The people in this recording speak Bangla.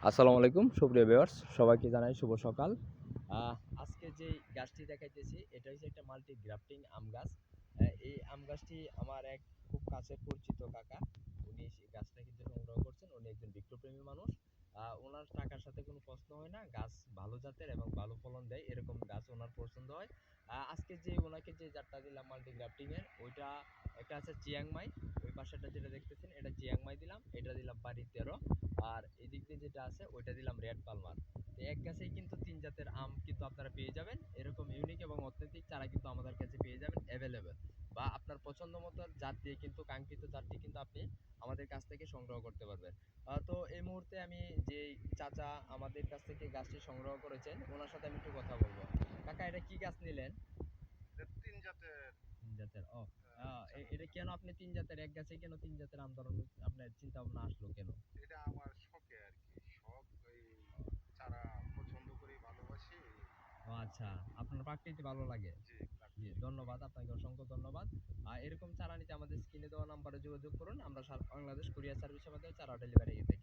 আসসালামু আলাইকুম সুপ্রিয় ভিউয়ার্স, সবাইকে জানাই শুভ সকাল। আজকে যে গাছটি দেখাইতেছি এটা হচ্ছে একটা মাল্টি গ্রাফটিং আম গাছ। এই আম গাছটি আমার এক খুব কাছের পরিচিত কাকা, উনি সেই গাছটা কিন্তু সংগ্রহ করছেন। উনি একজন বৃক্ষপ্রেমী মানুষ। ওনার টাকার সাথে কোনো প্রশ্ন হয় না, গাছ ভালো জাতের এবং ভালো ফলন দেয় এরকম গাছ ওনার পছন্দ হয়। আজকে যে ওনাকে যে জাতটা দিলাম মাল্টি গ্রাফটিং এর, ওইটা একটা আছে চিয়াংমাই, ওই পাশেরটা যেটা দেখতেছেন এটা চিয়াংমাই দিলাম, এটা দিলাম বাড়ি 13। আর এদিক দিয়ে যেটা আছে ওইটা দিলাম রেড পালমার। তো এক গাছেই কিন্তু তিন জাতের আম কিন্তু আপনারা পেয়ে যাবেন। এরকম ইউনিক এবং অথেন্টিক চারা কিন্তু আমাদের কাছে পেয়ে যাবেন অ্যাভেলেবেল। বা আপনার পছন্দ মতো জাত দিয়ে কিন্তু কাঙ্ক্ষিত জাতটি কিন্তু আপনি আমাদের কাছ থেকে সংগ্রহ করতে পারবেন। তো এই মুহূর্তে আমি যে চাচা আমাদের কাছ থেকে গাছটি সংগ্রহ করেছেন ওনার সাথে আমি একটু কথা বলবো। কাকা, এটা কি গাছ নিলেন? এটা ৩ জাতের তিন জাতের। চারা এটা নিলাম। কেন আপনি তিন জাতের, এক গাছে কেন তিন জাতের আম ধরনের আপনার চিন্তা ভাবনা আসলো কেন? এটা আমার শখে আরকি। শখ এই চারা পছন্দ করি, ভালোবাসি। ও আচ্ছা, আপনার প্রাকৃতিক ভালো লাগে। জি, জি, প্রাকৃতিক ভালো ধন্যবাদ, লাগে। আপনাকে অসংখ্য ধন্যবাদ। এরকম চারা নিতে আমাদের স্ক্রিনে দেওয়া নাম্বারে যোগাযোগ করুন। আমরা সারা বাংলাদেশ কুরিয়ার সার্ভিসের মাধ্যমে চারা ডেলিভারি দিই।